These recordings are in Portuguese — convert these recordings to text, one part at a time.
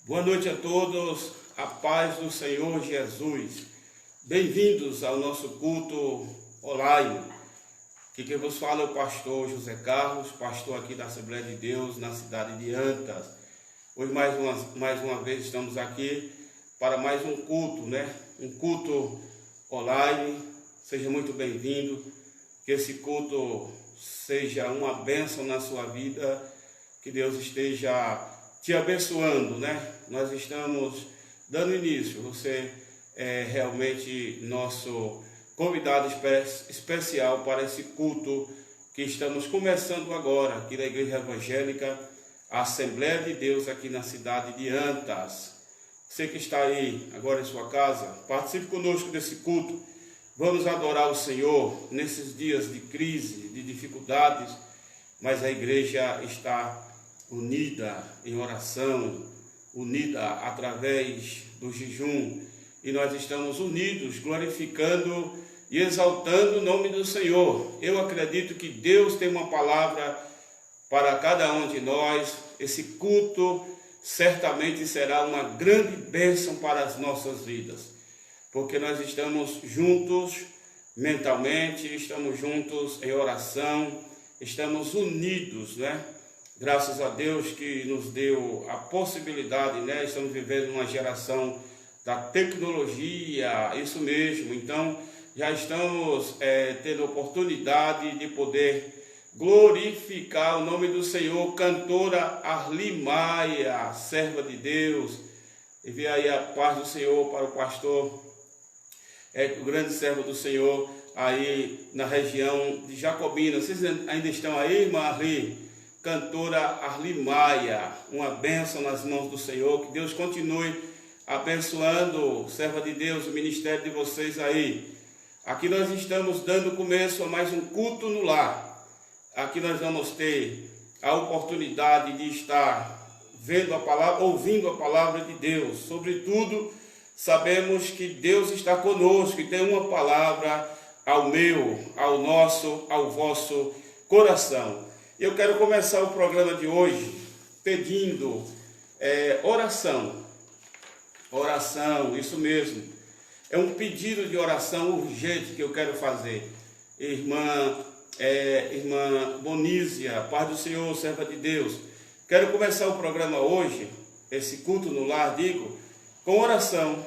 Boa noite a todos, a paz do Senhor Jesus. Bem-vindos ao nosso culto online. Aqui quem vos fala é o pastor José Carlos, pastor aqui da Assembleia de Deus na cidade de Antas. Hoje mais uma vez estamos aqui para mais um culto, Um culto online. Seja muito bem-vindo, que esse culto seja uma bênção na sua vida, que Deus esteja te abençoando, Nós estamos dando início, você é realmente nosso convidado especial para esse culto que estamos começando agora, aqui da Igreja Evangélica, a Assembleia de Deus aqui na cidade de Antas. Você que está aí agora em sua casa, participe conosco desse culto. Vamos adorar o Senhor nesses dias de crise, de dificuldades, mas a igreja está unida em oração, unida através do jejum, e nós estamos unidos, glorificando e exaltando o nome do Senhor. Eu acredito que Deus tem uma palavra para cada um de nós. Esse culto certamente será uma grande bênção para as nossas vidas, porque nós estamos juntos mentalmente, estamos juntos em oração, estamos unidos, Graças a Deus que nos deu a possibilidade, Estamos vivendo uma geração da tecnologia, isso mesmo. Então, já estamos tendo oportunidade de poder glorificar o nome do Senhor. Cantora Arli Maia, serva de Deus. Envia aí a paz do Senhor para o pastor, o grande servo do Senhor, aí na região de Jacobina. Vocês ainda estão aí, irmã Arli? Cantora Arli Maia, uma bênção nas mãos do Senhor. Que Deus continue abençoando, serva de Deus, o ministério de vocês aí. Aqui nós estamos dando começo a mais um culto no lar. Aqui nós vamos ter a oportunidade de estar vendo a palavra, ouvindo a palavra de Deus. Sobretudo, sabemos que Deus está conosco e tem uma palavra ao meu, ao nosso, ao vosso coração. Eu quero começar o programa de hoje pedindo oração. Oração, isso mesmo. É um pedido de oração urgente que eu quero fazer. Irmã Bonísia, paz do Senhor, serva de Deus. Quero começar o programa hoje, esse culto no lar, com oração.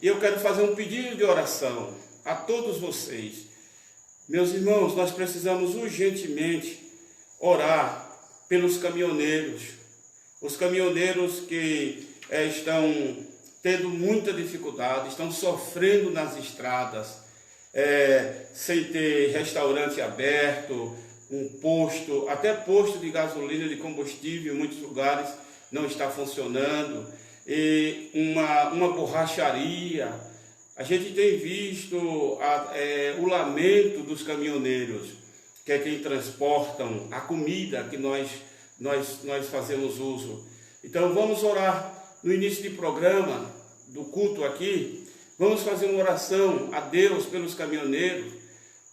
E eu quero fazer um pedido de oração a todos vocês. Meus irmãos, nós precisamos urgentemente orar pelos caminhoneiros, os caminhoneiros que estão tendo muita dificuldade, estão sofrendo nas estradas, sem ter restaurante aberto, um posto, até posto de gasolina, de combustível, em muitos lugares não está funcionando, e uma borracharia. A gente tem visto o lamento dos caminhoneiros, que é quem transportam a comida que nós fazemos uso. Então vamos orar no início do programa, do culto aqui. Vamos fazer uma oração a Deus pelos caminhoneiros,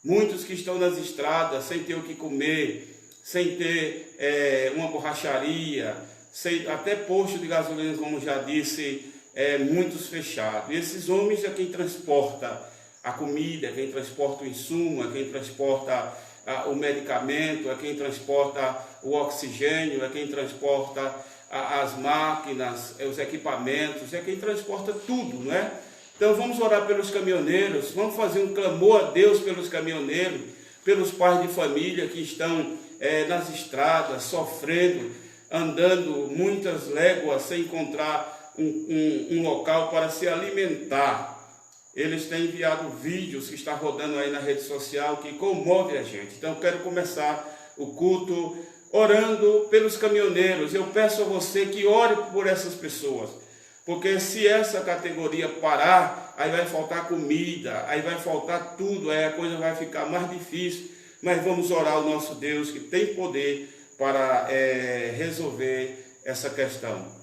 muitos que estão nas estradas sem ter o que comer, sem ter uma borracharia, sem até posto de gasolina, como já disse, muitos fechados. E esses homens é quem transporta a comida, é quem transporta o insumo, é quem transporta o medicamento, é quem transporta o oxigênio, é quem transporta as máquinas, os equipamentos, é quem transporta tudo, Então vamos orar pelos caminhoneiros, vamos fazer um clamor a Deus pelos caminhoneiros, pelos pais de família que estão nas estradas, sofrendo, andando muitas léguas sem encontrar um local para se alimentar. Eles têm enviado vídeos que está rodando aí na rede social que comove a gente. Então eu quero começar o culto orando pelos caminhoneiros. Eu peço a você que ore por essas pessoas, porque se essa categoria parar, aí vai faltar comida, aí vai faltar tudo, aí a coisa vai ficar mais difícil. Mas vamos orar ao nosso Deus que tem poder para resolver essa questão.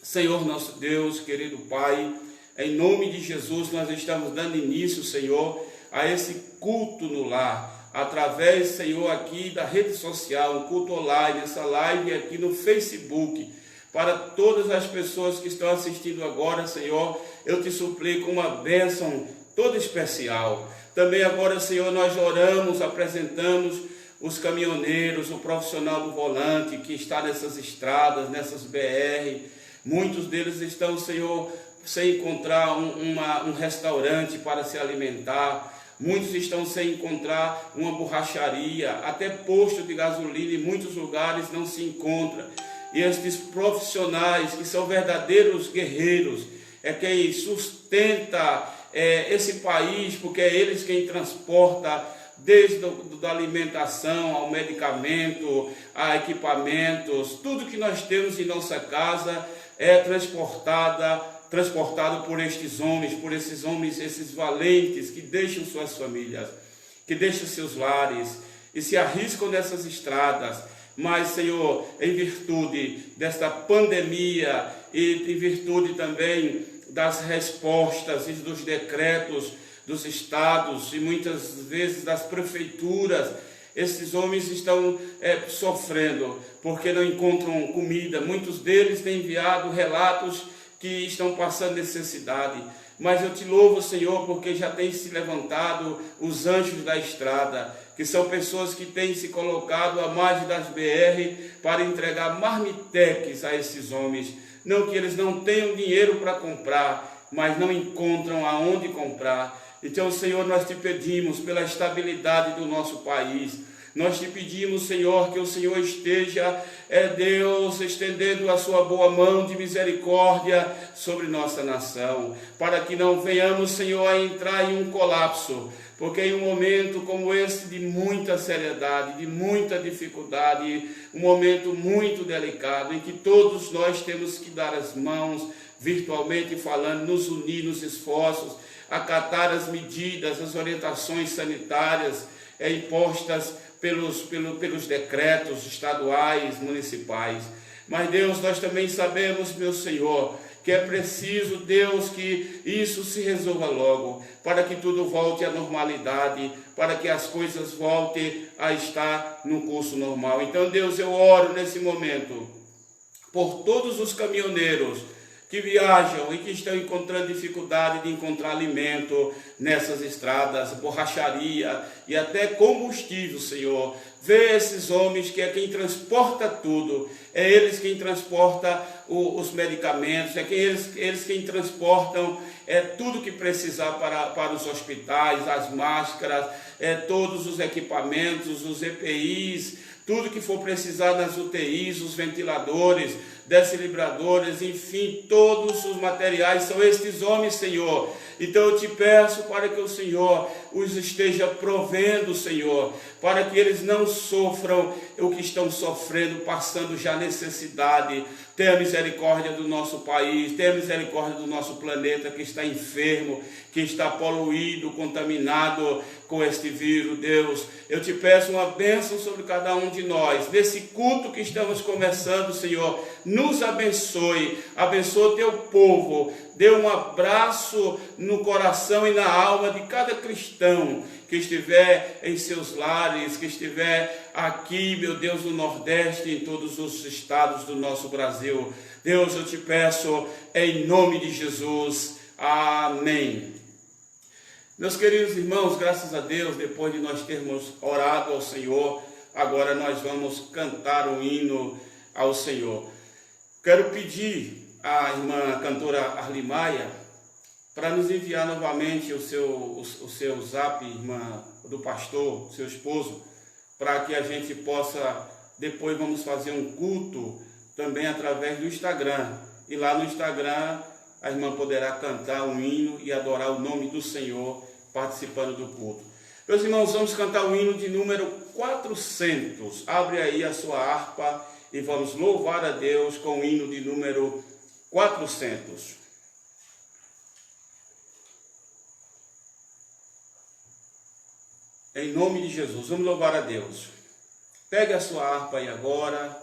Senhor nosso Deus, querido Pai, em nome de Jesus, nós estamos dando início, Senhor, a esse culto no lar, através, Senhor, aqui da rede social, um culto online, essa live aqui no Facebook. para todas as pessoas que estão assistindo agora, Senhor, eu te suplico uma bênção toda especial. Também agora, Senhor, nós oramos, apresentamos os caminhoneiros, o profissional do volante que está nessas estradas, nessas BR. Muitos deles estão, Senhor, sem encontrar um restaurante para se alimentar. Muitos estão sem encontrar uma borracharia, até posto de gasolina em muitos lugares não se encontra. E estes profissionais que são verdadeiros guerreiros, é quem sustenta esse país, porque é eles quem transporta desde da alimentação ao medicamento, a equipamentos, tudo que nós temos em nossa casa é transportado por esses homens, esses valentes que deixam suas famílias, que deixam seus lares e se arriscam nessas estradas. Mas, Senhor, em virtude desta pandemia e em virtude também das respostas e dos decretos dos estados e muitas vezes das prefeituras, esses homens estão sofrendo porque não encontram comida. Muitos deles têm enviado relatos que estão passando necessidade. Mas eu te louvo, Senhor, porque já tem se levantado os anjos da estrada, que são pessoas que têm se colocado à margem das BR para entregar marmitex a esses homens. Não que eles não tenham dinheiro para comprar, mas não encontram aonde comprar. Então, Senhor, nós te pedimos pela estabilidade do nosso país. Nós te pedimos, Senhor, que o Senhor esteja, Deus, estendendo a sua boa mão de misericórdia sobre nossa nação, para que não venhamos, Senhor, a entrar em um colapso, porque em um momento como esse de muita seriedade, de muita dificuldade, um momento muito delicado, em que todos nós temos que dar as mãos, virtualmente falando, nos unir nos esforços, acatar as medidas, as orientações sanitárias impostas pelos decretos estaduais, municipais. Mas, Deus, nós também sabemos, meu Senhor, que é preciso, Deus, que isso se resolva logo, para que tudo volte à normalidade, para que as coisas voltem a estar no curso normal. Então, Deus, eu oro nesse momento por todos os caminhoneiros que viajam e que estão encontrando dificuldade de encontrar alimento nessas estradas, borracharia e até combustível, Senhor. Vê esses homens que é quem transporta tudo, é eles quem transporta os medicamentos, é eles quem transportam tudo que precisar para os hospitais, as máscaras, todos os equipamentos, os EPIs, tudo que for precisar nas UTIs, os ventiladores, desilibradores, enfim, todos os materiais são estes homens, Senhor. Então eu te peço para que o Senhor os esteja provendo, Senhor, para que eles não sofram o que estão sofrendo, passando já necessidade. Tenha misericórdia do nosso país, tenha misericórdia do nosso planeta que está enfermo, que está poluído, contaminado com este vírus, Deus. Eu te peço uma bênção sobre cada um de nós. Nesse culto que estamos começando, Senhor, nos abençoe, abençoe o teu povo, dê um abraço no coração e na alma de cada cristão que estiver em seus lares, que estiver aqui, meu Deus, no Nordeste, em todos os estados do nosso Brasil. Deus, eu te peço, em nome de Jesus. Amém. Meus queridos irmãos, graças a Deus, depois de nós termos orado ao Senhor, agora nós vamos cantar um hino ao Senhor. Quero pedir à irmã cantora Arlimaia para nos enviar novamente o seu zap, irmã do pastor, seu esposo, para que a gente possa, depois vamos fazer um culto também através do Instagram. E lá no Instagram a irmã poderá cantar um hino e adorar o nome do Senhor participando do culto. Meus irmãos, vamos cantar o hino de número 400. Abre aí a sua harpa e vamos louvar a Deus com o hino de número 400. Em nome de Jesus, vamos louvar a Deus. Pegue a sua harpa aí agora,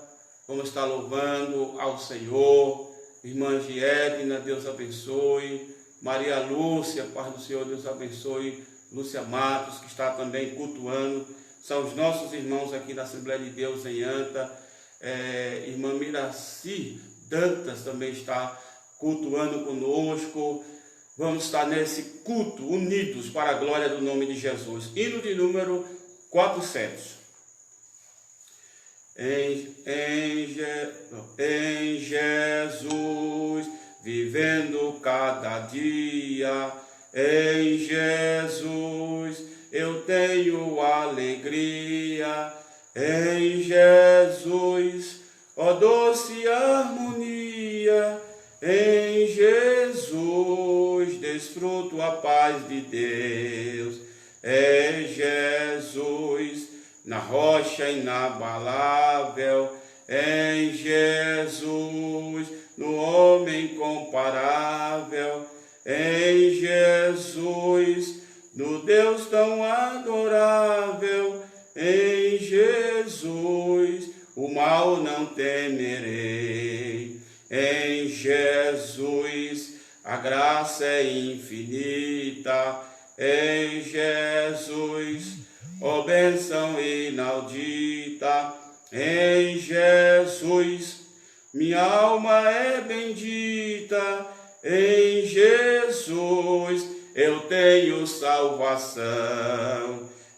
vamos estar louvando ao Senhor. Irmã Giedna, Deus abençoe. Maria Lúcia, paz do Senhor, Deus abençoe. Lúcia Matos, que está também cultuando. São os nossos irmãos aqui da Assembleia de Deus em Anta. Irmã Miraci Dantas também está cultuando conosco. Vamos estar nesse culto, unidos para a glória do nome de Jesus. Hino de número 400. Em Jesus, vivendo cada dia, em Jesus eu tenho alegria, em Jesus, ó doce harmonia, em Jesus desfruto a paz de Deus, em Jesus, na rocha inabalável, em Jesus, no homem incomparável, em Jesus, no Deus tão adorável, em Jesus, o mal não temerei, em Jesus, a graça é infinita, em Jesus, ó bênção inaudita, em Jesus, minha alma é bendita, em Jesus, eu tenho salvação,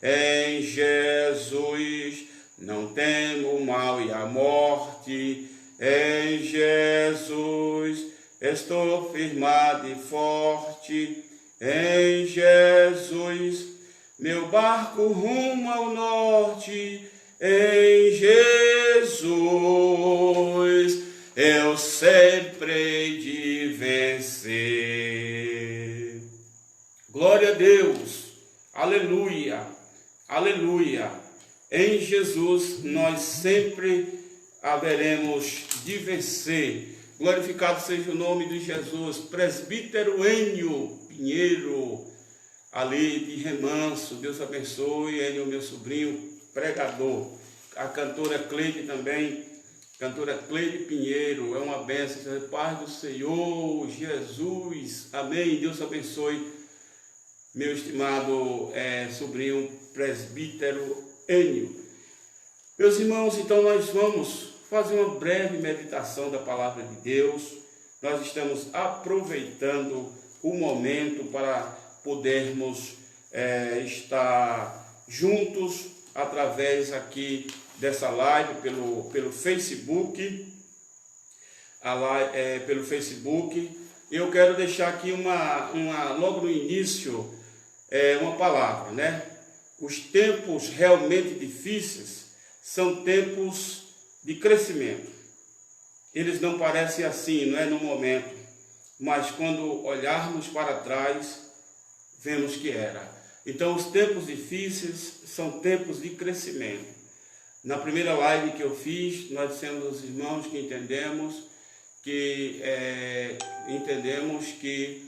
em Jesus, não temo o mal e a morte, em Jesus, estou firmado e forte, em Jesus, meu barco rumo ao norte, em Jesus, eu sempre hei de vencer. Glória a Deus, aleluia, aleluia. Em Jesus nós sempre haveremos de vencer. Glorificado seja o nome de Jesus. Presbítero Enio Pinheiro, ali de Remanso, Deus abençoe. Enio, meu sobrinho, pregador. A cantora Cleide também, cantora Cleide Pinheiro, é uma bênção. Paz do Senhor, Jesus, amém. Deus abençoe, meu estimado sobrinho, presbítero Enio. Meus irmãos, então nós vamos fazer uma breve meditação da palavra de Deus. Nós estamos aproveitando o momento para podermos estar juntos através aqui dessa live pelo Facebook, pelo Facebook. Eu quero deixar aqui logo no início uma palavra, né? Os tempos realmente difíceis são tempos de crescimento. Eles não parecem assim, não é no momento, mas quando olharmos para trás, vemos que era. Então, os tempos difíceis são tempos de crescimento. Na primeira live que eu fiz, nós dissemos aos irmãos que entendemos que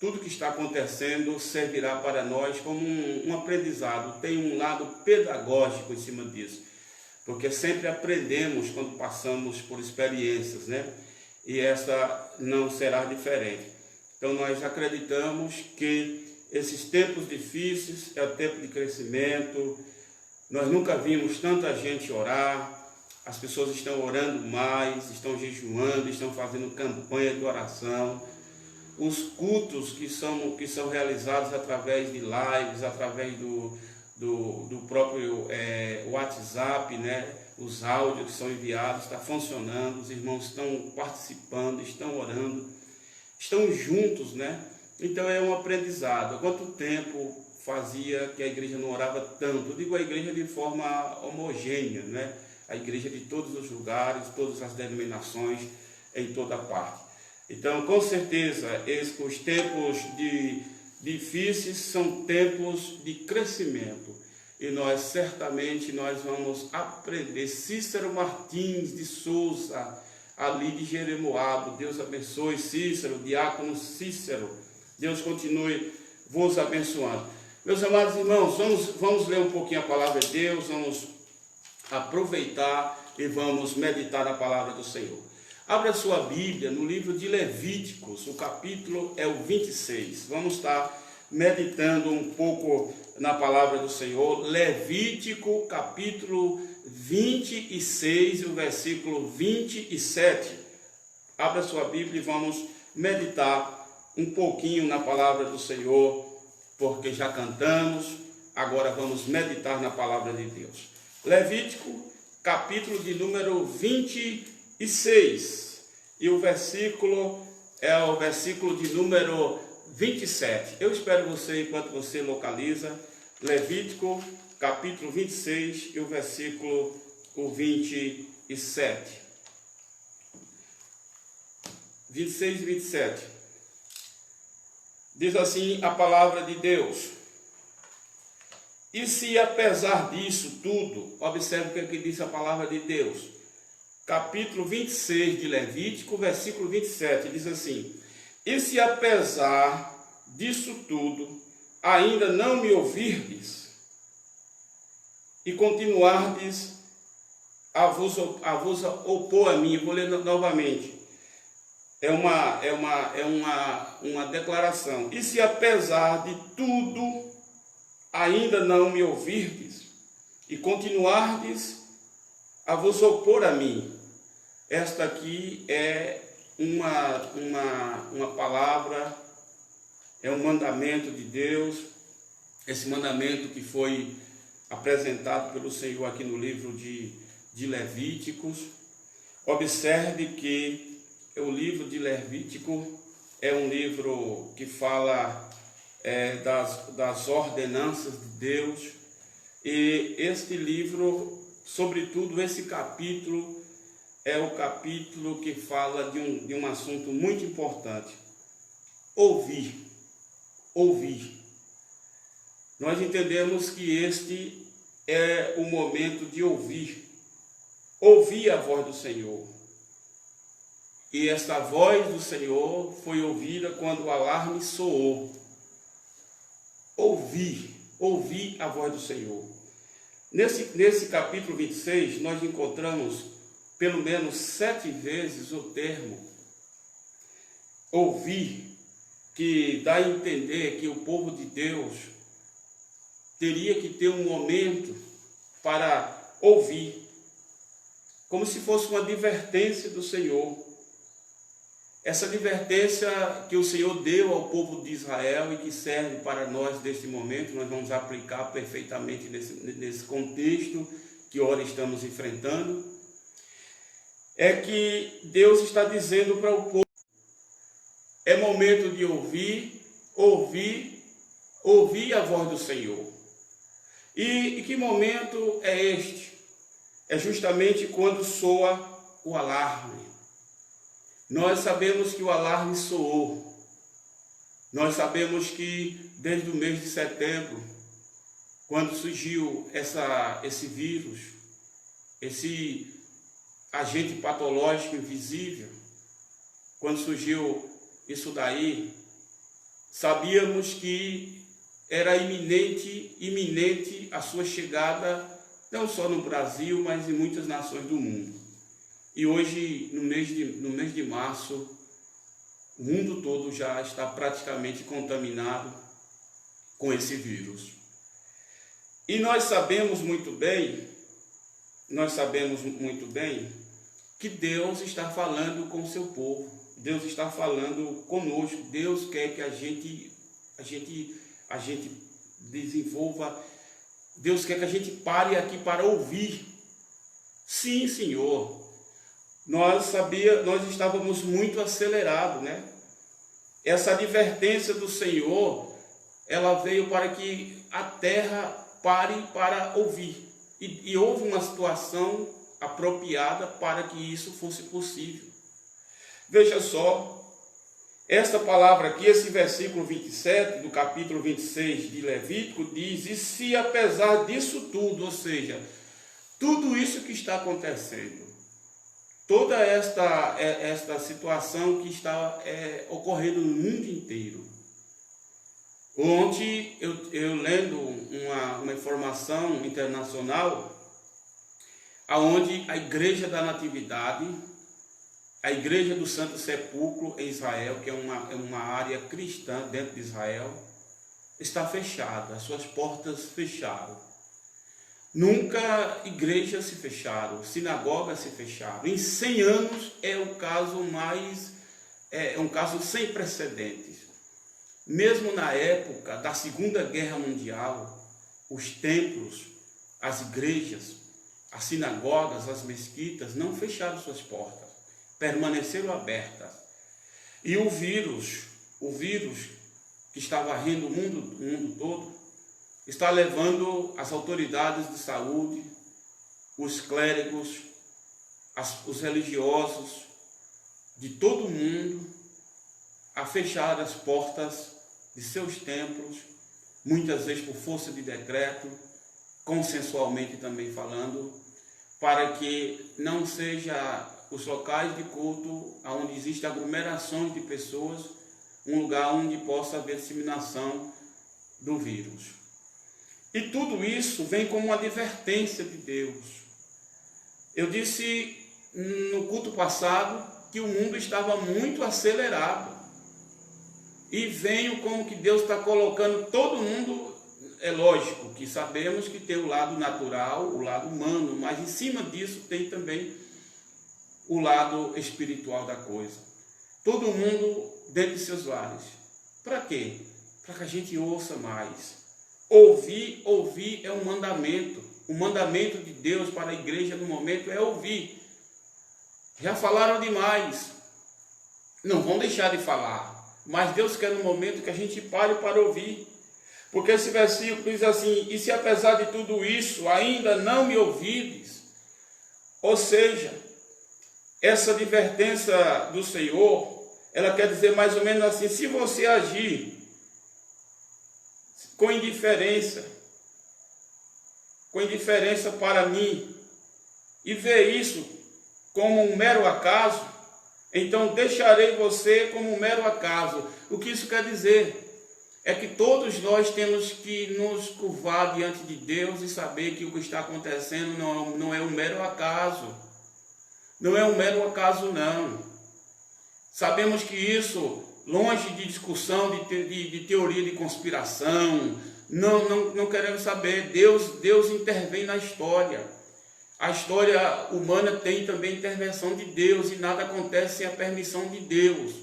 tudo que está acontecendo servirá para nós como um aprendizado. Tem um lado pedagógico em cima disso, porque sempre aprendemos quando passamos por experiências, né? E essa não será diferente. Então nós acreditamos que esses tempos difíceis é o tempo de crescimento. Nós nunca vimos tanta gente orar, as pessoas estão orando mais, estão jejuando, estão fazendo campanha de oração. Os cultos que são realizados através de lives, através do próprio WhatsApp, né? Os áudios que são enviados, está funcionando, os irmãos estão participando, estão orando, estão juntos, né? Então é um aprendizado. Há quanto tempo fazia que a igreja não orava tanto? Eu digo a igreja de forma homogênea, né? A igreja de todos os lugares, todas as denominações, em toda parte. Então, com certeza, os tempos difíceis são tempos de crescimento. E nós, certamente, nós vamos aprender. Cícero Martins de Souza, ali de Jeremoabo, Deus abençoe Cícero, diácono Cícero. Deus continue vos abençoando. Meus amados irmãos, vamos ler um pouquinho a palavra de Deus, vamos aproveitar e vamos meditar na palavra do Senhor. Abra sua Bíblia no livro de Levíticos, o capítulo é o 26. Vamos estar meditando um pouco na palavra do Senhor. Levítico, capítulo 26 e o versículo 27. Abra sua Bíblia e vamos meditar um pouquinho na palavra do Senhor, porque já cantamos, agora vamos meditar na palavra de Deus. Levítico, capítulo de número 26, e o versículo é o versículo de número 27. Eu espero você, enquanto você localiza, Levítico, capítulo 26 e o versículo 27. 26 e 27. Diz assim a palavra de Deus: e se apesar disso tudo, observe o que aqui diz a palavra de Deus, capítulo 26 de Levítico, versículo 27, diz assim: e se apesar disso tudo, ainda não me ouvirdes, e continuardes a vos opor a mim. Vou ler novamente. É uma declaração. E se apesar de tudo ainda não me ouvirdes e continuardes a vos opor a mim. Esta aqui é uma palavra, é um mandamento de Deus, esse mandamento que foi apresentado pelo Senhor aqui no livro de Levíticos. Observe que o livro de Levítico é um livro que fala das ordenanças de Deus, e este livro, sobretudo esse capítulo, é o capítulo que fala de um assunto muito importante: ouvir. Nós entendemos que este é o momento de ouvir a voz do Senhor. E esta voz do Senhor foi ouvida quando o alarme soou. Ouvir a voz do Senhor. Nesse capítulo 26, nós encontramos pelo menos 7 vezes o termo ouvir, que dá a entender que o povo de Deus teria que ter um momento para ouvir, como se fosse uma advertência do Senhor. Essa advertência que o Senhor deu ao povo de Israel e que serve para nós neste momento, nós vamos aplicar perfeitamente nesse contexto que ora estamos enfrentando, é que Deus está dizendo para o povo: é momento de ouvir a voz do Senhor. E que momento é este? É justamente quando soa o alarme. Nós sabemos que o alarme soou. Nós sabemos que desde o mês de setembro, quando surgiu esse vírus, esse agente patológico invisível, quando surgiu isso daí, sabíamos que era iminente a sua chegada, não só no Brasil, mas em muitas nações do mundo. E hoje, no mês de março, o mundo todo já está praticamente contaminado com esse vírus. E nós sabemos muito bem que Deus está falando com o seu povo. Deus está falando conosco. Deus quer que a gente desenvolva. Deus quer que a gente pare aqui para ouvir. Sim, Senhor. Nós estávamos muito acelerados, né? Essa advertência do Senhor, ela veio para que a terra pare para ouvir. E houve uma situação apropriada para que isso fosse possível. Veja só, esta palavra aqui, esse versículo 27 do capítulo 26 de Levítico diz: e se apesar disso tudo, ou seja, tudo isso que está acontecendo, toda esta situação que está ocorrendo no mundo inteiro. Ontem, eu lendo uma informação internacional, aonde a Igreja da Natividade, a Igreja do Santo Sepulcro em Israel, que é uma área cristã dentro de Israel, está fechada, as suas portas fecharam. Nunca igrejas se fecharam, sinagogas se fecharam. Em 100 anos é um caso sem precedentes. Mesmo na época da Segunda Guerra Mundial, os templos, as igrejas, as sinagogas, as mesquitas não fecharam suas portas, permaneceram abertas. E o vírus que está varrendo o mundo todo, está levando as autoridades de saúde, os clérigos, os religiosos de todo o mundo a fechar as portas de seus templos, muitas vezes por força de decreto, consensualmente também falando, para que não seja os locais de culto onde existe aglomerações de pessoas, um lugar onde possa haver disseminação do vírus. E tudo isso vem como uma advertência de Deus. Eu disse no culto passado que o mundo estava muito acelerado. E venho como que Deus está colocando todo mundo. É lógico que sabemos que tem o lado natural, o lado humano, mas em cima disso tem também o lado espiritual da coisa. Todo mundo dentro de seus lares. Para quê? Para que a gente ouça mais. Ouvir é um mandamento. O mandamento de Deus para a igreja no momento é ouvir. Já falaram demais. Não vão deixar de falar. Mas Deus quer no momento que a gente pare para ouvir. Porque esse versículo diz assim: e se apesar de tudo isso ainda não me ouvides? Ou seja, essa advertência do Senhor, ela quer dizer mais ou menos assim: se você agir com indiferença para mim, e ver isso como um mero acaso, então deixarei você como um mero acaso. O que isso quer dizer? É que todos nós temos que nos curvar diante de Deus e saber que o que está acontecendo não é um mero acaso. Não é um mero acaso, não. Sabemos que isso, longe de discussão, de teoria de conspiração, não queremos saber. Deus intervém na história. A história humana tem também intervenção de Deus e nada acontece sem a permissão de Deus.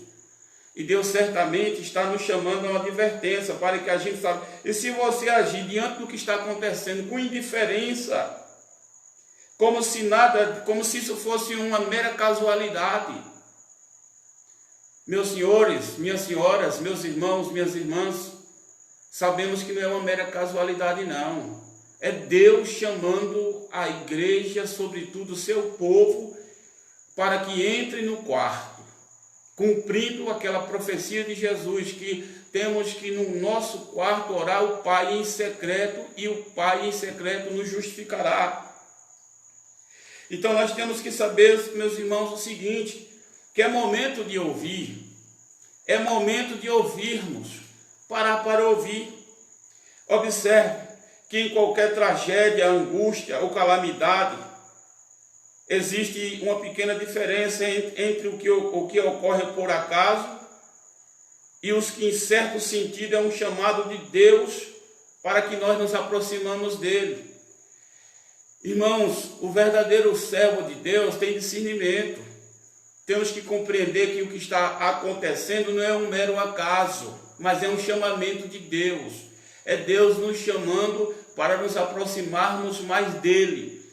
E Deus certamente está nos chamando a uma advertência para que a gente saiba. E se você agir diante do que está acontecendo com indiferença, como se isso fosse uma mera casualidade. Meus senhores, minhas senhoras, meus irmãos, minhas irmãs, sabemos que não é uma mera casualidade, não. É Deus chamando a igreja, sobretudo o seu povo, para que entre no quarto, cumprindo aquela profecia de Jesus, que temos que no nosso quarto orar o Pai em secreto, e o Pai em secreto nos justificará. Então nós temos que saber, meus irmãos, o seguinte, que é momento de ouvir, é momento de ouvirmos, parar para ouvir. Observe que em qualquer tragédia, angústia ou calamidade, existe uma pequena diferença entre o que ocorre por acaso e os que, em certo sentido, é um chamado de Deus para que nós nos aproximamos dele. Irmãos, o verdadeiro servo de Deus tem discernimento. Temos que compreender que o que está acontecendo não é um mero acaso, mas é um chamamento de Deus. É Deus nos chamando para nos aproximarmos mais dele,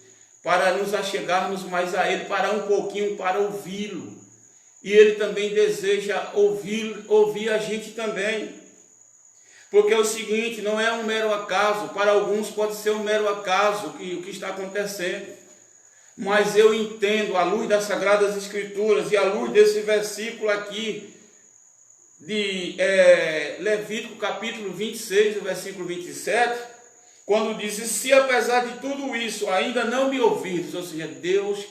para nos achegarmos mais a ele, para um pouquinho, para ouvi-lo. E ele também deseja ouvir a gente também. Porque é o seguinte, não é um mero acaso, para alguns pode ser um mero acaso o que está acontecendo. Mas eu entendo, à luz das Sagradas Escrituras e à luz desse versículo aqui, de Levítico capítulo 26, o versículo 27, quando diz: se apesar de tudo isso ainda não me ouvirdes, ou seja, Deus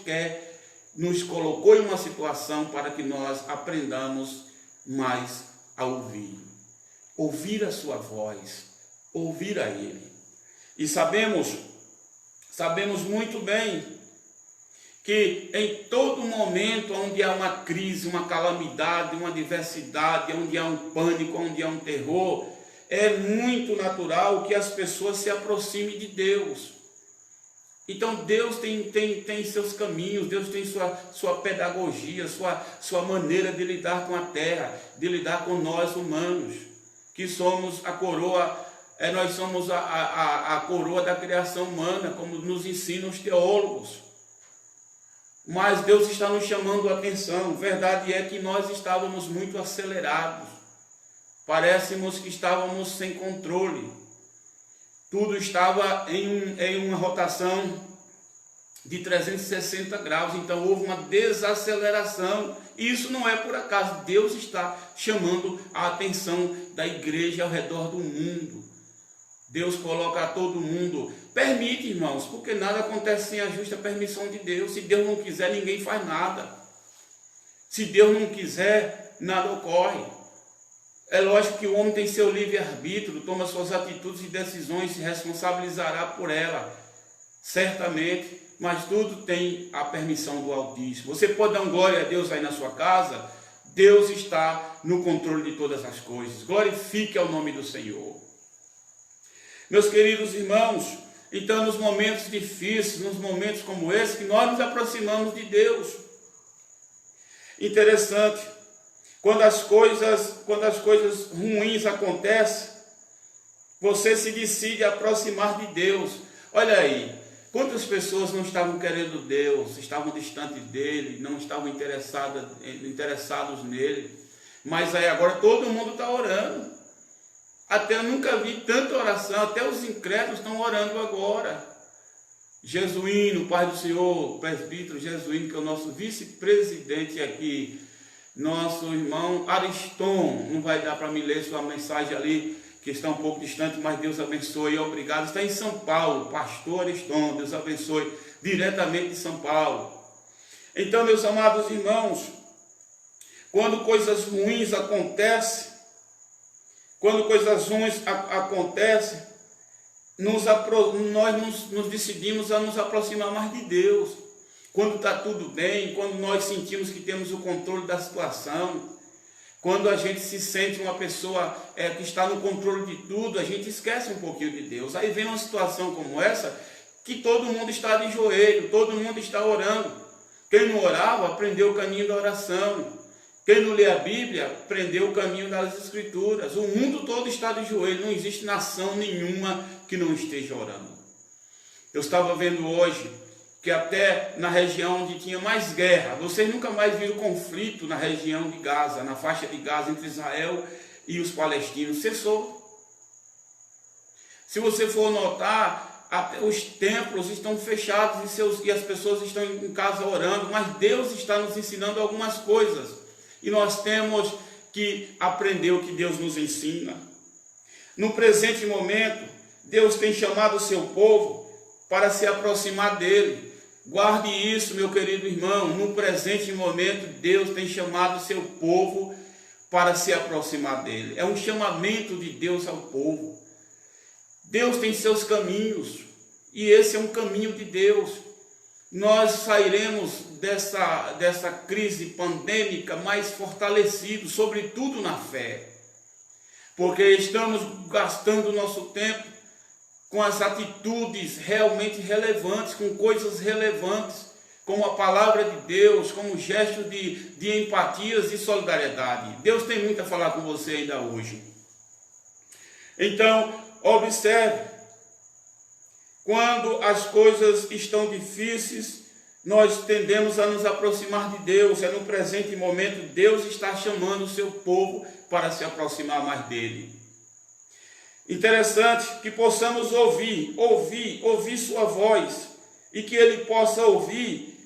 nos colocou em uma situação para que nós aprendamos mais a ouvir a sua voz, ouvir a Ele. E sabemos muito bem que em todo momento onde há uma crise, uma calamidade, uma adversidade, onde há um pânico, onde há um terror, é muito natural que as pessoas se aproximem de Deus. Então Deus tem seus caminhos, Deus tem sua pedagogia, sua maneira de lidar com a terra, de lidar com nós humanos, que somos a coroa, nós somos a coroa da criação humana, como nos ensinam os teólogos. Mas Deus está nos chamando a atenção. Verdade é que nós estávamos muito acelerados, parecemos que estávamos sem controle. Tudo estava em uma rotação de 360 graus, então houve uma desaceleração. Isso não é por acaso, Deus está chamando a atenção da igreja ao redor do mundo. Deus coloca a todo mundo, permite, irmãos, porque nada acontece sem a justa permissão de Deus. Se Deus não quiser, ninguém faz nada. Se Deus não quiser, nada ocorre. É lógico que o homem tem seu livre-arbítrio, toma suas atitudes e decisões, se responsabilizará por ela, certamente, mas tudo tem a permissão do Altíssimo. Você pode dar glória a Deus aí na sua casa? Deus está no controle de todas as coisas. Glorifique ao nome do Senhor. Meus queridos irmãos, então nos momentos difíceis, nos momentos como esse, que nós nos aproximamos de Deus. Interessante. Quando as coisas ruins acontecem, você se decide aproximar de Deus. Olha aí, quantas pessoas não estavam querendo Deus, estavam distantes dele, não estavam interessados nele. Mas aí agora todo mundo está orando. Até eu nunca vi tanta oração, até os incrédulos estão orando agora. Jesuíno, Pai do Senhor, presbítero Jesuíno, que é o nosso vice-presidente aqui, nosso irmão Ariston, não vai dar para me ler sua mensagem ali, que está um pouco distante, mas Deus abençoe, obrigado. Está em São Paulo, pastor Ariston, Deus abençoe, diretamente de São Paulo. Então, meus amados irmãos, quando coisas ruins acontecem, nós nos decidimos a nos aproximar mais de Deus. Quando está tudo bem, quando nós sentimos que temos o controle da situação, quando a gente se sente uma pessoa que está no controle de tudo, a gente esquece um pouquinho de Deus. Aí vem uma situação como essa, que todo mundo está de joelho, todo mundo está orando. Quem não orava, aprendeu o caminho da oração. Quem não lê a Bíblia, aprendeu o caminho das Escrituras. O mundo todo está de joelho, não existe nação nenhuma que não esteja orando. Eu estava vendo hoje que até na região onde tinha mais guerra, vocês nunca mais viram conflito na região de Gaza, na faixa de Gaza entre Israel e os palestinos, cessou. Se você for notar, até os templos estão fechados e as pessoas estão em casa orando, mas Deus está nos ensinando algumas coisas. E nós temos que aprender o que Deus nos ensina. No presente momento, Deus tem chamado o seu povo para se aproximar dele. Guarde isso, meu querido irmão. No presente momento, Deus tem chamado o seu povo para se aproximar dele. É um chamamento de Deus ao povo. Deus tem seus caminhos, e esse é um caminho de Deus. Nós sairemos dessa crise pandêmica mais fortalecidos, sobretudo na fé, porque estamos gastando o nosso tempo com as atitudes realmente relevantes, com coisas relevantes, como a palavra de Deus, como gestos de empatias e solidariedade. Deus tem muito a falar com você ainda hoje. Então, observe. Quando as coisas estão difíceis, nós tendemos a nos aproximar de Deus. É no presente momento, Deus está chamando o seu povo para se aproximar mais dele. Interessante que possamos ouvir sua voz, e que ele possa ouvir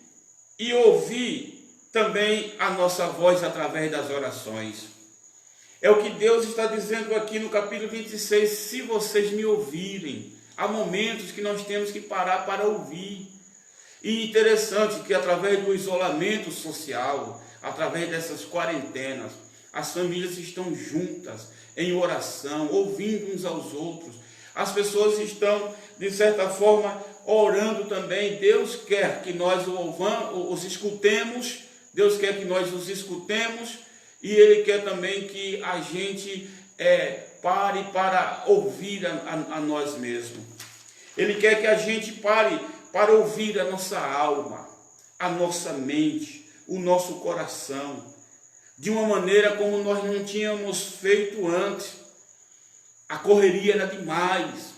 também a nossa voz através das orações. É o que Deus está dizendo aqui no capítulo 26, se vocês me ouvirem. Há momentos que nós temos que parar para ouvir. E interessante que através do isolamento social, através dessas quarentenas, as famílias estão juntas, em oração, ouvindo uns aos outros. As pessoas estão, de certa forma, orando também. Deus quer que nós os escutemos, Deus quer que nós os escutemos, e Ele quer também que a gente pare para ouvir a nós mesmos. Ele quer que a gente pare para ouvir a nossa alma, a nossa mente, o nosso coração, de uma maneira como nós não tínhamos feito antes. A correria era demais,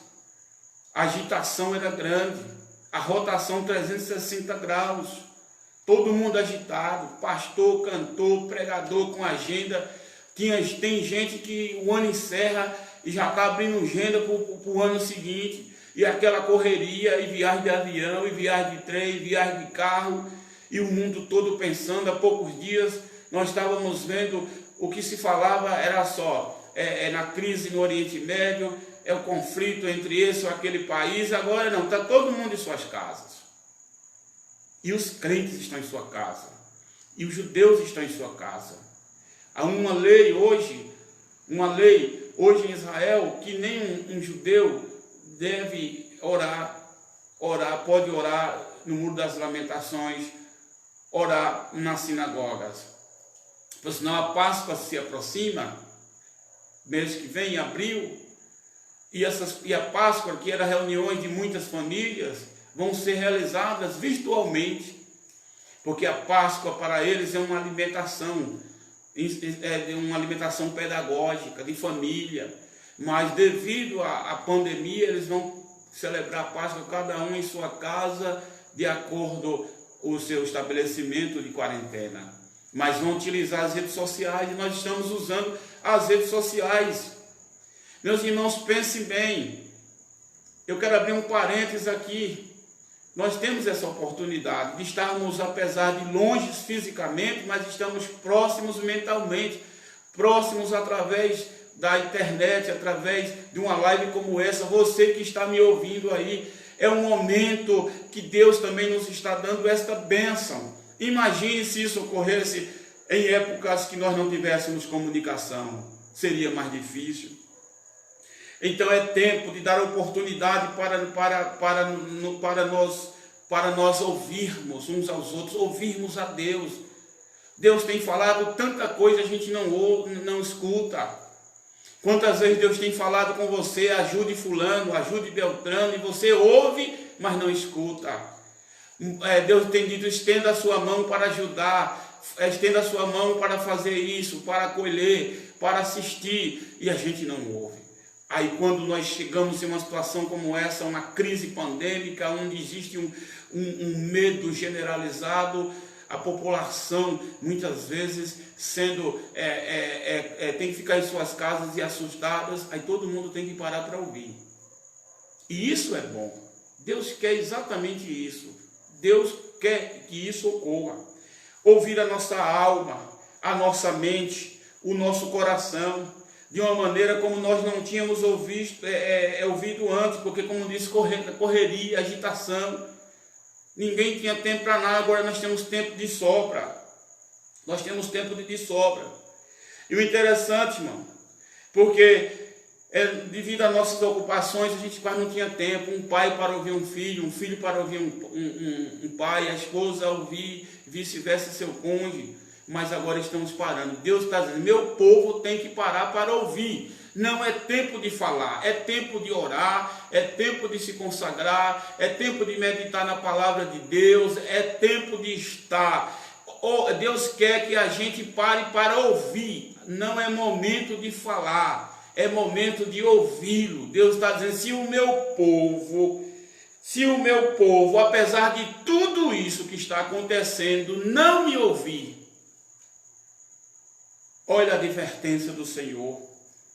a agitação era grande, a rotação 360 graus, todo mundo agitado, pastor, cantor, pregador com agenda. Tem gente que o ano encerra e já está abrindo agenda para o ano seguinte, e aquela correria, e viagem de avião, e viagem de trem, e viagem de carro, e o mundo todo pensando. Há poucos dias nós estávamos vendo, o que se falava era só, na crise no Oriente Médio, é o conflito entre esse ou aquele país. Agora não, está todo mundo em suas casas. E os crentes estão em sua casa. E os judeus estão em sua casa. Há uma lei hoje em Israel, que nem um judeu deve pode orar no Muro das Lamentações, orar nas sinagogas. Pois senão a Páscoa se aproxima, mês que vem, em abril, e a Páscoa, que era reuniões de muitas famílias, vão ser realizadas virtualmente, porque a Páscoa para eles é uma alimentação pedagógica, de família, mas devido à pandemia, eles vão celebrar a Páscoa, cada um em sua casa, de acordo com o seu estabelecimento de quarentena. Mas vão utilizar as redes sociais, e nós estamos usando as redes sociais. Meus irmãos, pensem bem. Eu quero abrir um parênteses aqui. Nós temos essa oportunidade de estarmos, apesar de longe fisicamente, mas estamos próximos mentalmente, próximos através da internet, através de uma live como essa. Você que está me ouvindo aí, é um momento que Deus também nos está dando esta bênção. Imagine se isso ocorresse em épocas que nós não tivéssemos comunicação. Seria mais difícil. Então é tempo de dar oportunidade para nós ouvirmos uns aos outros, ouvirmos a Deus. Deus tem falado tanta coisa, a gente não ouve, não escuta. Quantas vezes Deus tem falado com você, ajude fulano, ajude Beltrano, e você ouve, mas não escuta. Deus tem dito, estenda a sua mão para ajudar, estenda a sua mão para fazer isso, para acolher, para assistir, e a gente não ouve. Aí quando nós chegamos em uma situação como essa, uma crise pandêmica, onde existe um medo generalizado, a população muitas vezes tem que ficar em suas casas e assustadas, aí todo mundo tem que parar para ouvir. E isso é bom. Deus quer exatamente isso. Deus quer que isso ocorra. Ouvir a nossa alma, a nossa mente, o nosso coração, de uma maneira como nós não tínhamos ouvido antes, porque, como disse, correria, agitação, ninguém tinha tempo para nada. Agora nós temos tempo de sobra. Nós temos tempo de sobra. E o interessante, irmão, porque devido às nossas ocupações, a gente quase não tinha tempo. Um pai para ouvir um filho para ouvir um pai, a esposa ouvir, vice-versa, seu cônjuge. Mas agora estamos parando. Deus está dizendo, meu povo tem que parar para ouvir. Não é tempo de falar, é tempo de orar, é tempo de se consagrar, é tempo de meditar na palavra de Deus, é tempo de estar. Deus quer que a gente pare para ouvir. Não é momento de falar, é momento de ouvi-lo. Deus está dizendo, se o meu povo, apesar de tudo isso que está acontecendo, não me ouvir, olha a advertência do Senhor.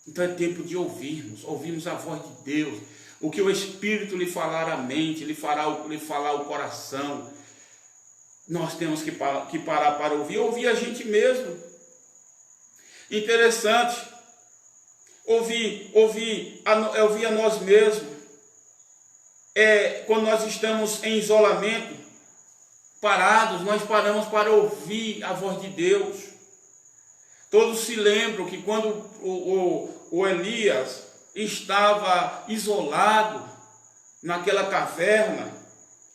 Então é tempo de ouvirmos a voz de Deus. O que o Espírito lhe falar à mente, lhe falar ao coração. Nós temos que parar para ouvir a gente mesmo. Interessante. Ouvir a nós mesmos. Quando nós estamos em isolamento, parados, nós paramos para ouvir a voz de Deus. Todos se lembram que quando o Elias estava isolado naquela caverna,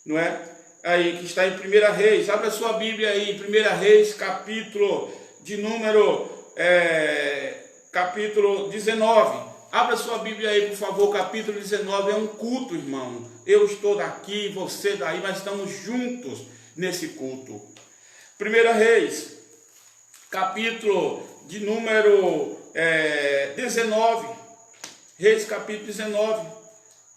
não é? Aí que está em 1 Reis, abre a sua Bíblia aí, 1 Reis, capítulo de número capítulo 19, abra sua Bíblia aí, por favor, capítulo 19, é um culto, irmão. Eu estou daqui, você daí, mas estamos juntos nesse culto. 1 Reis, capítulo de número 19. Reis, capítulo 19.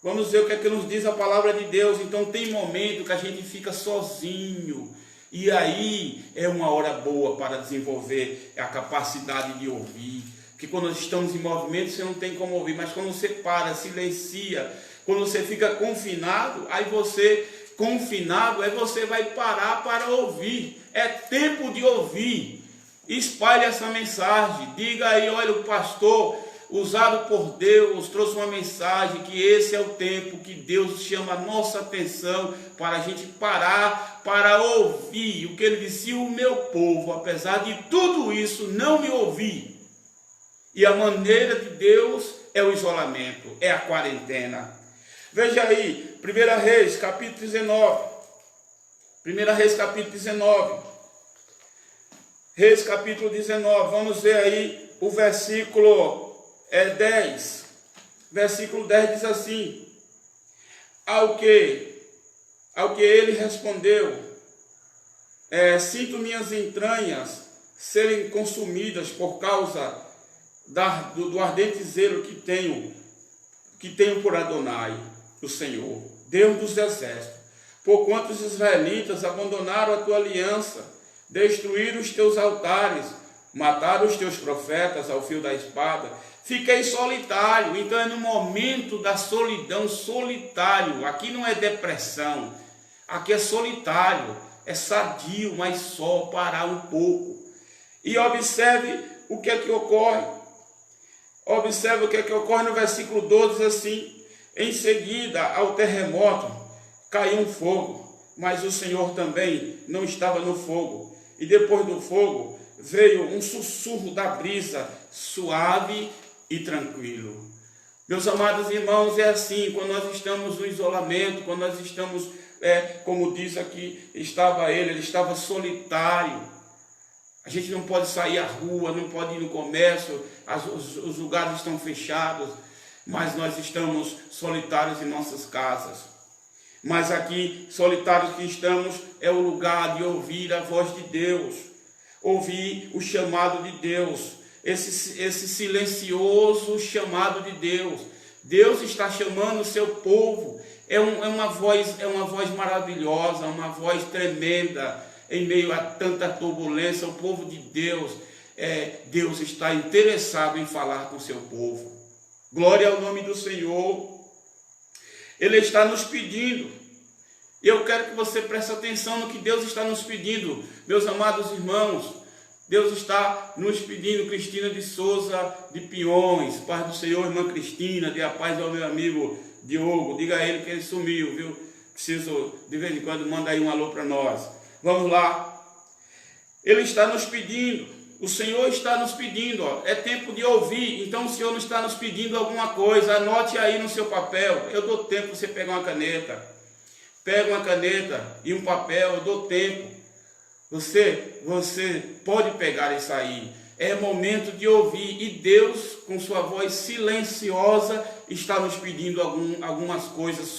Vamos ver o que é que nos diz a palavra de Deus. Então tem momento que a gente fica sozinho. E aí é uma hora boa para desenvolver a capacidade de ouvir. Porque quando nós estamos em movimento, você não tem como ouvir. Mas quando você para, silencia, quando você fica confinado, aí você, confinado, aí você vai parar para ouvir. É tempo de ouvir. Espalhe essa mensagem. Diga aí, olha, o pastor usado por Deus trouxe uma mensagem que esse é o tempo que Deus chama a nossa atenção para a gente parar para ouvir o que ele disse: o meu povo, apesar de tudo isso, não me ouvi. E a maneira de Deus é o isolamento, é a quarentena. Veja aí, 1 Reis, capítulo 19. 1 Reis, capítulo 19. Reis, capítulo 19. Vamos ver aí o versículo 10. Versículo 10 diz assim: Ao que ele respondeu, sinto minhas entranhas serem consumidas por causa do ardente zelo que tenho por Adonai, o Senhor, Deus dos exércitos, porquanto os israelitas abandonaram a tua aliança, destruíram os teus altares, mataram os teus profetas ao fio da espada. Fiquei solitário. Então é no momento da solidão, solitário. Aqui não é depressão, aqui é solitário, é sadio, mas só parar um pouco. E observe o que é que ocorre. Observe o que é que ocorre no versículo 12, diz assim: em seguida ao terremoto caiu um fogo, mas o Senhor também não estava no fogo. E depois do fogo veio um sussurro da brisa, suave e tranquilo. Meus amados irmãos, é assim, quando nós estamos no isolamento, quando nós estamos, como diz aqui, ele estava solitário. A gente não pode sair à rua, não pode ir no comércio, os lugares estão fechados, mas nós estamos solitários em nossas casas. Mas aqui, solitários que estamos, é o lugar de ouvir a voz de Deus, ouvir o chamado de Deus, esse silencioso chamado de Deus. Deus está chamando o seu povo. É uma voz maravilhosa, uma voz tremenda em meio a tanta turbulência. O povo de Deus, Deus está interessado em falar com o seu povo. Glória ao nome do Senhor. Ele está nos pedindo. E eu quero que você preste atenção no que Deus está nos pedindo, meus amados irmãos. Deus está nos pedindo. Cristina de Souza de Piões, paz do Senhor, irmã Cristina, dê a paz ao meu amigo Diogo. Diga a ele que ele sumiu, viu? Preciso, de vez em quando, mandar aí um alô para nós. Vamos lá. Ele está nos pedindo. O Senhor está nos pedindo, ó. É tempo de ouvir. Então o Senhor nos está nos pedindo alguma coisa. Anote aí no seu papel. Eu dou tempo para você pegar uma caneta. Pega uma caneta e um papel, eu dou tempo. Você pode pegar isso aí. É momento de ouvir. E Deus, com sua voz silenciosa, está nos pedindo algumas coisas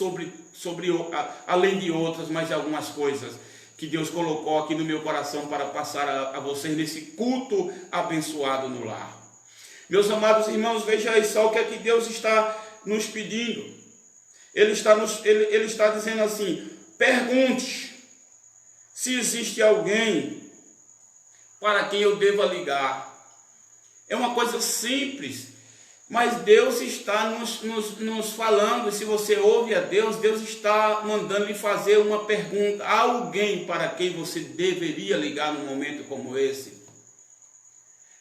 além de outras, mas algumas coisas que Deus colocou aqui no meu coração para passar a vocês nesse culto abençoado no lar. Meus amados irmãos, veja aí só o que é que Deus está nos pedindo. Ele está dizendo assim: pergunte se existe alguém para quem eu deva ligar. É uma coisa simples, mas Deus está nos falando. E se você ouve a Deus, Deus está mandando lhe fazer uma pergunta. Há alguém para quem você deveria ligar num momento como esse?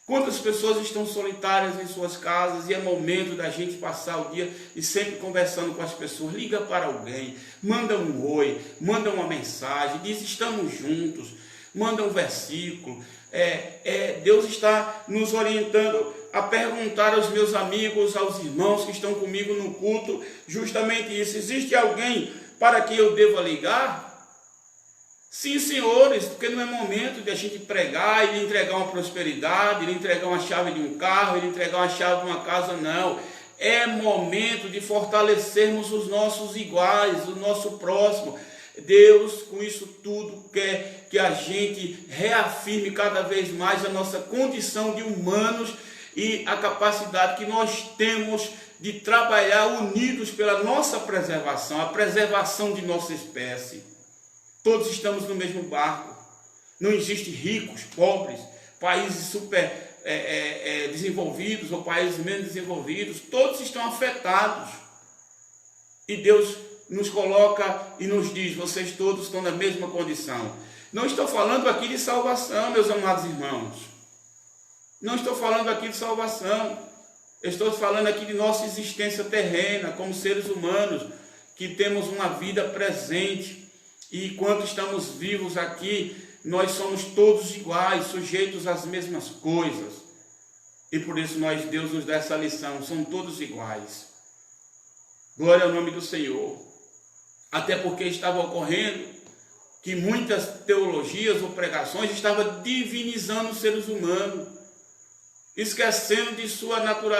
Quantas pessoas estão solitárias em suas casas e é momento da gente passar o dia e sempre conversando com as pessoas? Liga para alguém, manda um oi, manda uma mensagem, diz estamos juntos, manda um versículo. Deus está nos orientando a perguntar aos meus amigos, aos irmãos que estão comigo no culto, justamente isso: existe alguém para quem eu deva ligar? Sim, senhores, porque não é momento de a gente pregar e lhe entregar uma prosperidade, lhe entregar uma chave de um carro, lhe entregar uma chave de uma casa, não. É momento de fortalecermos os nossos iguais, o nosso próximo. Deus, com isso tudo, quer que a gente reafirme cada vez mais a nossa condição de humanos e a capacidade que nós temos de trabalhar unidos pela nossa preservação, a preservação de nossa espécie. Todos estamos no mesmo barco. Não existe ricos, pobres, países super desenvolvidos ou países menos desenvolvidos. Todos estão afetados. E Deus nos coloca e nos diz: vocês todos estão na mesma condição. Não estou falando aqui de salvação, meus amados irmãos. Não estou falando aqui de salvação. Estou falando aqui de nossa existência terrena, como seres humanos, que temos uma vida presente. E enquanto estamos vivos aqui, nós somos todos iguais, sujeitos às mesmas coisas. E por isso Deus nos dá essa lição: são todos iguais. Glória ao nome do Senhor. Até porque estava ocorrendo que muitas teologias ou pregações estavam divinizando os seres humanos, esquecendo de sua naturaleza